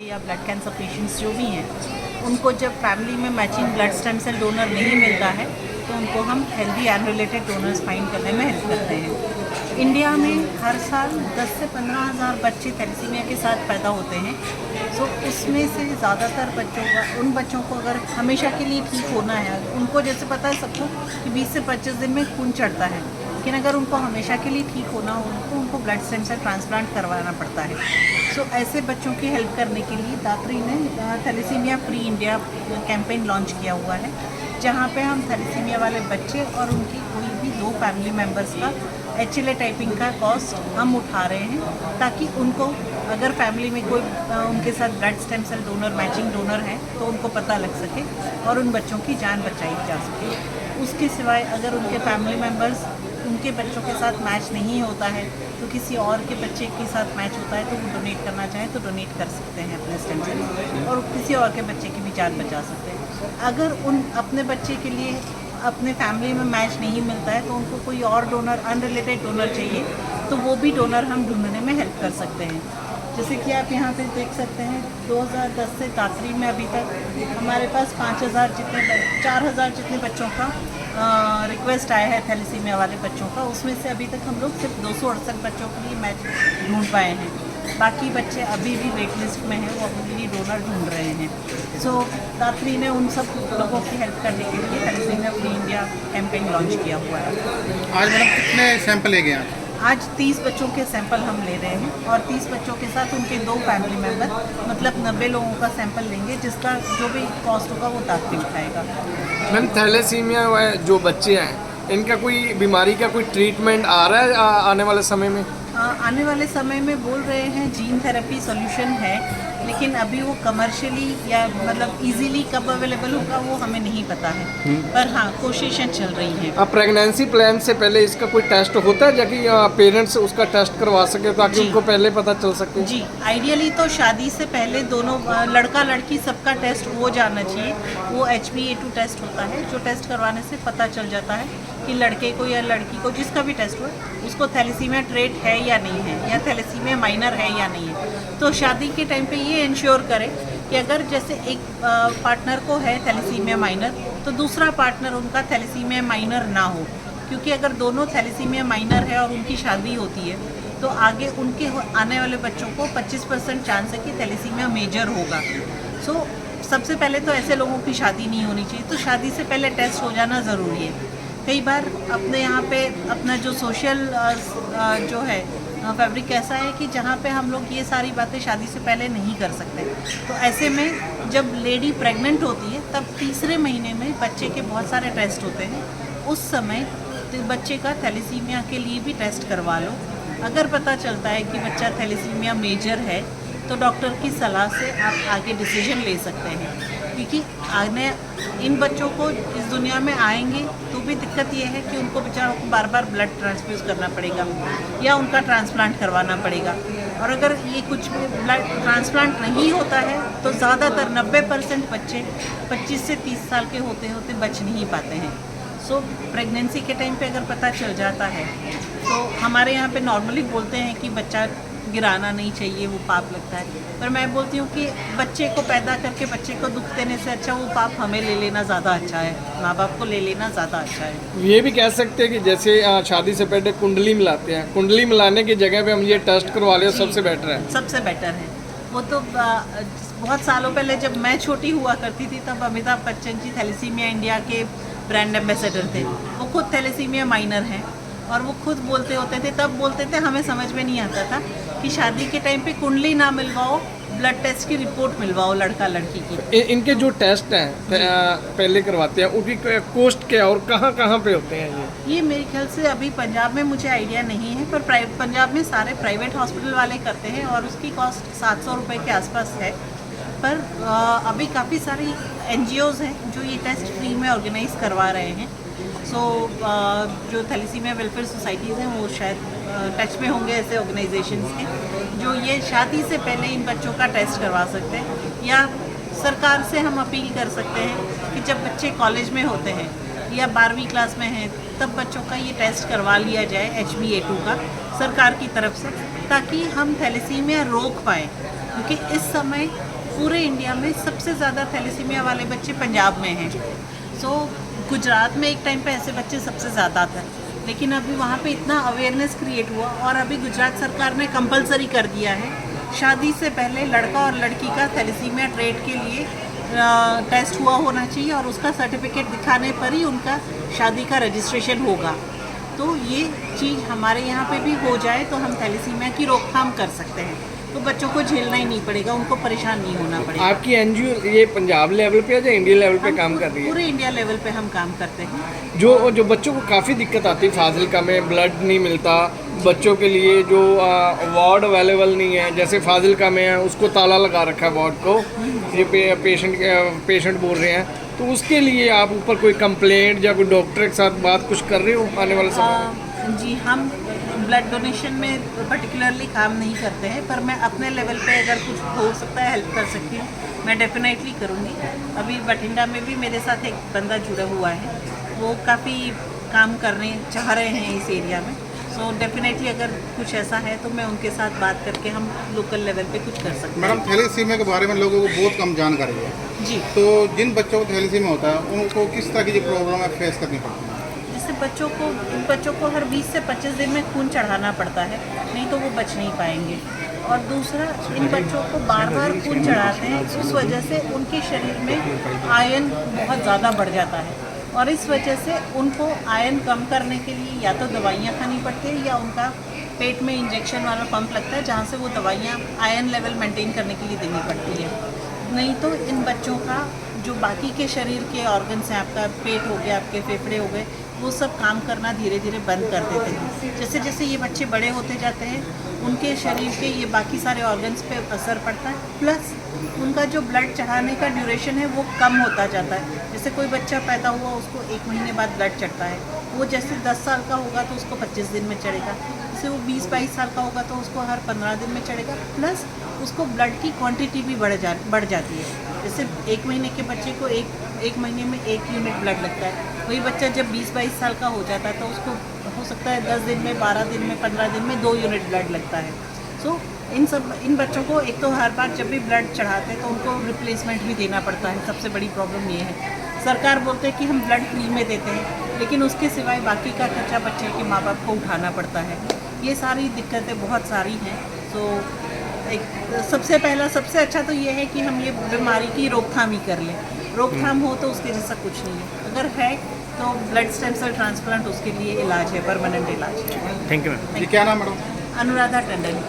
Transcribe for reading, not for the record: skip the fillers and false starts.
या blood cancer patients जो भी हैं, उनको जब फैमिली में matching blood stem cell donor नहीं मिलता है तो उनको हम हेल्दी अनरिलेटेड डोनर्स फाइंड करने में हेल्प करते हैं। इंडिया में हर साल 10 से 15 हज़ार बच्चे थैलेसीमिया के साथ पैदा होते हैं। तो उसमें से ज़्यादातर उन बच्चों को अगर हमेशा के लिए ठीक होना है, उनको जैसे पता है सबको कि 20 से 25 दिन में खून चढ़ता है, लेकिन अगर उनको हमेशा के लिए ठीक होना हो तो उनको ब्लड स्टेम सेल ट्रांसप्लांट करवाना पड़ता है। सो ऐसे बच्चों की हेल्प करने के लिए दात्री ने thalassaemia free India campaign launch किया हुआ है, जहाँ पे हम थैलेसीमिया वाले बच्चे और उनकी कोई भी 2 फैमिली मेम्बर्स का HLA टाइपिंग का कॉस्ट हम उठा रहे हैं, ताकि उनको अगर फैमिली में कोई उनके साथ blood stem cell donor matching donor है तो उनको पता लग सके और उन बच्चों की जान बचाई जा सके। उसके सिवाय अगर उनके फैमिली मेम्बर्स उनके बच्चों के साथ मैच नहीं होता है तो किसी और के बच्चे के साथ मैच होता है तो वो डोनेट करना चाहें तो डोनेट कर सकते हैं अपने स्टेम सेल, और किसी और के बच्चे की भी जान बचा सकते हैं। अगर उन अपने बच्चे के लिए अपने फैमिली में मैच नहीं मिलता है तो उनको कोई और डोनर अनरिलेटेड डोनर चाहिए तो वो भी डोनर हम ढूंढने में हेल्प कर सकते हैं। जैसे कि आप यहाँ पे देख सकते हैं 2010 से दात्री में अभी तक हमारे पास 4,000 जितने बच्चों का रिक्वेस्ट आया है थैलेसीमिया वाले बच्चों का। उसमें से अभी तक हम लोग सिर्फ 268 बच्चों के लिए मैच ढूंढ पाए हैं। बाकी बच्चे अभी भी वेट लिस्ट में हैं, वो अपने लिए डोनर ढूंढ रहे हैं। सो दात्री ने उन सब लोगों की हेल्प करने के लिए thalassaemia free India campaign launch किया हुआ है। आज मैडम कितने सैंपल ले गए हैं? आज 30 बच्चों के सैंपल हम ले रहे हैं और 30 बच्चों के साथ उनके 2 फैमिली मेम्बर, मतलब 90 लोगों का सैंपल लेंगे, जिसका जो भी कॉस्ट होगा वो दात्री उठाएगा। मैम थैलेसीमिया जो बच्चे हैं इनका कोई बीमारी का कोई ट्रीटमेंट आ रहा है आने वाले समय में? आने वाले समय में बोल रहे हैं जीन थेरेपी सॉल्यूशन है, लेकिन अभी वो कमर्शियली या मतलब इजीली कब अवेलेबल होगा वो हमें नहीं पता है, पर हाँ कोशिशें चल रही हैं। अब प्रेगनेंसी प्लान से पहले इसका कोई टेस्ट होता है ताकि पेरेंट्स उसका टेस्ट करवा सके ताकि उनको पहले पता चल सके? जी, आइडियली तो शादी से पहले दोनों लड़का लड़की सबका टेस्ट हो जाना चाहिए। वो HbA2 टेस्ट होता है, जो टेस्ट करवाने से पता चल जाता है कि लड़के को या लड़की को जिसका भी टेस्ट हो उसको थैलेसीमिया ट्रेट है या नहीं है, या थैलेसीमिया माइनर है या नहीं है। तो शादी के टाइम पे ये इंश्योर करें कि अगर जैसे एक पार्टनर को है थैलेसीमिया माइनर तो दूसरा पार्टनर उनका थैलेसीमिया माइनर ना हो, क्योंकि अगर दोनों थैलेसीमिया माइनर है और उनकी शादी होती है तो आगे उनके आने वाले बच्चों को 25% चांस है कि थैलेसीमिया मेजर होगा। सो सबसे पहले तो ऐसे लोगों की शादी नहीं होनी चाहिए, तो शादी से पहले टेस्ट हो जाना ज़रूरी है। कई बार अपने यहाँ पे अपना जो सोशल जो है फैब्रिक ऐसा है कि जहाँ पे हम लोग ये सारी बातें शादी से पहले नहीं कर सकते। तो ऐसे में जब लेडी प्रेग्नेंट होती है तब तीसरे महीने में बच्चे के बहुत सारे टेस्ट होते हैं, उस समय तो बच्चे का थैलेसीमिया के लिए भी टेस्ट करवा लो। अगर पता चलता है कि बच्चा थैलेसीमिया मेजर है तो डॉक्टर की सलाह से आप आगे डिसीजन ले सकते हैं, क्योंकि आने इन बच्चों को इस दुनिया में आएंगे तो भी दिक्कत ये है कि उनको बेचारों को बार बार ब्लड ट्रांसफ्यूज़ करना पड़ेगा या उनका ट्रांसप्लांट करवाना पड़ेगा। और अगर ये कुछ भी ब्लड ट्रांसप्लांट नहीं होता है तो ज़्यादातर 90% बच्चे 25 से 30 साल के होते होते बच नहीं पाते हैं। सो प्रेगनेंसी के टाइम पे अगर पता चल जाता है तो हमारे यहाँ पे नॉर्मली बोलते हैं कि बच्चा गिराना नहीं चाहिए, वो पाप लगता है, पर मैं बोलती हूँ कि बच्चे को पैदा करके बच्चे को दुख देने से अच्छा वो पाप हमें ले लेना ज़्यादा अच्छा है, माँ बाप को ले लेना ज़्यादा अच्छा है। ये भी कह सकते हैं कि जैसे शादी से पहले कुंडली मिलाते हैं, कुंडली मिलाने की जगह पे हम ये टेस्ट करवा लें सबसे बेटर है? सबसे बेटर है। वो तो बहुत सालों पहले जब मैं छोटी हुआ करती थी तब अमिताभ बच्चन जी थैलेसीमिया इंडिया के ब्रांड एम्बेसडर थे। वो खुद थैलेसीमिया माइनर हैं और वो खुद बोलते होते थे, तब बोलते थे हमें समझ में नहीं आता था कि शादी के टाइम पे कुंडली ना मिलवाओ, ब्लड टेस्ट की रिपोर्ट मिलवाओ लड़का लड़की की। इनके जो टेस्ट हैं पहले करवाते हैं उनकी कॉस्ट क्या और कहाँ कहाँ पे होते हैं ये मेरे ख्याल से अभी पंजाब में मुझे आइडिया नहीं है, पर पंजाब में सारे प्राइवेट हॉस्पिटल वाले करते हैं और उसकी कॉस्ट 700 रुपये के आसपास है। पर अभी काफ़ी सारी NGOs हैं जो ये टेस्ट फ्री में ऑर्गेनाइज करवा रहे हैं। सो जो थैलेसीमिया वेलफेयर सोसाइटीज़ हैं वो शायद टच में होंगे ऐसे ऑर्गेनाइजेशंस के, जो ये शादी से पहले इन बच्चों का टेस्ट करवा सकते हैं। या सरकार से हम अपील कर सकते हैं कि जब बच्चे कॉलेज में होते हैं या 12वीं क्लास में हैं तब बच्चों का ये टेस्ट करवा लिया जाए HbA2 का सरकार की तरफ से, ताकि हम थैलेसीमिया रोक पाएँ। क्योंकि इस समय पूरे इंडिया में सबसे ज़्यादा थैलेसीमिया वाले बच्चे पंजाब में हैं। सो गुजरात में एक टाइम पे ऐसे बच्चे सबसे ज़्यादा थे, लेकिन अभी वहाँ पे इतना अवेयरनेस क्रिएट हुआ और अभी गुजरात सरकार ने कंपलसरी कर दिया है शादी से पहले लड़का और लड़की का थैलेसीमिया ट्रेट के लिए टेस्ट हुआ होना चाहिए और उसका सर्टिफिकेट दिखाने पर ही उनका शादी का रजिस्ट्रेशन होगा। तो ये चीज़ हमारे यहाँ पे भी हो जाए तो हम थैलेसीमिया की रोकथाम कर सकते हैं, तो बच्चों को झेलना ही नहीं पड़ेगा, उनको परेशान नहीं होना पड़ेगा। आपकी एनजीओ ये पंजाब लेवल पे या इंडिया लेवल पे काम कर रही है? पूरे इंडिया लेवल पे हम काम करते हैं। जो बच्चों को काफ़ी दिक्कत आती है, फाजिलका में ब्लड नहीं मिलता बच्चों के लिए, जो वार्ड अवेलेबल नहीं है, जैसे फाजिलका में है उसको ताला लगा रखा है वार्ड को, ये पेशेंट बोल रहे हैं, तो उसके लिए आप ऊपर कोई कंप्लेंट या कोई डॉक्टर के साथ बात कुछ कर रहे हो आने वाले समय? जी, हम ब्लड डोनेशन में पर्टिकुलरली काम नहीं करते हैं, पर मैं अपने लेवल पे अगर कुछ हो सकता है हेल्प कर सकती हूँ, मैं डेफिनेटली करूँगी। अभी बठिंडा में भी मेरे साथ एक बंदा जुड़ा हुआ है, वो काफ़ी काम करने चाह रहे हैं इस एरिया में। सो डेफिनेटली अगर कुछ ऐसा है तो मैं उनके साथ बात करके हम लोकल लेवल पे कुछ कर सकते हैं। मैडम, थैलेसीमिया के बारे में लोगों को बहुत कम जानकारी है जी। तो जिन बच्चों को थैलेसीमिया होता है उनको किस तरह की जो प्रॉब्लम है फेस करनी पड़ती है? जैसे बच्चों को हर 20 से 25 दिन में खून चढ़ाना पड़ता है, नहीं तो वो बच नहीं पाएंगे। और दूसरा, इन बच्चों को बार बार खून चढ़ाते हैं, उस वजह से उनके शरीर में आयरन बहुत ज़्यादा बढ़ जाता है और इस वजह से उनको आयरन कम करने के लिए या तो दवाइयाँ खानी पड़ती है या उनका पेट में इंजेक्शन वाला पंप लगता है जहाँ से वो दवाइयाँ आयरन लेवल मेंटेन करने के लिए देनी पड़ती है। नहीं तो इन बच्चों का जो बाकी के शरीर के ऑर्गन्स हैं, आपका पेट हो गया, आपके फेफड़े हो गए, वो सब काम करना धीरे धीरे बंद कर देते हैं। जैसे जैसे ये बच्चे बड़े होते जाते हैं उनके शरीर के ये बाकी सारे ऑर्गन्स पे असर पड़ता है, प्लस उनका जो ब्लड चढ़ाने का ड्यूरेशन है वो कम होता जाता है। जैसे कोई बच्चा पैदा हुआ उसको 1 महीने बाद ब्लड चढ़ता है, वो जैसे 10 साल का होगा तो उसको 25 दिन में चढ़ेगा, जैसे वो 20-22 साल का होगा तो उसको हर 15 दिन में चढ़ेगा, प्लस उसको ब्लड की क्वांटिटी भी बढ़ जाती है। जैसे 1 महीने के बच्चे को एक महीने में 1 यूनिट ब्लड लगता है, वही बच्चा जब 20-22 साल का हो जाता है तो उसको हो सकता है 10 दिन में, 12 दिन में, 15 दिन में 2 यूनिट ब्लड लगता है। सो इन बच्चों को एक तो हर बार जब भी ब्लड चढ़ाते हैं तो उनको रिप्लेसमेंट भी देना पड़ता है। सबसे बड़ी प्रॉब्लम ये है, सरकार बोलते हैं कि हम ब्लड फ्री में देते हैं, लेकिन उसके सिवाय बाकी का खर्चा बच्चे के माँ बाप को उठाना पड़ता है। ये सारी दिक्कतें बहुत सारी हैं। तो सबसे अच्छा तो ये है कि हम ये बीमारी की रोकथाम ही कर लें। रोकथाम हो तो उसके जैसा कुछ नहीं है, अगर है तो ब्लड स्टेम सेल ट्रांसप्लांट उसके लिए इलाज है, परमानेंट इलाज है। Thank you. जी, क्या नाम मैडम? अनुराधा टंडन।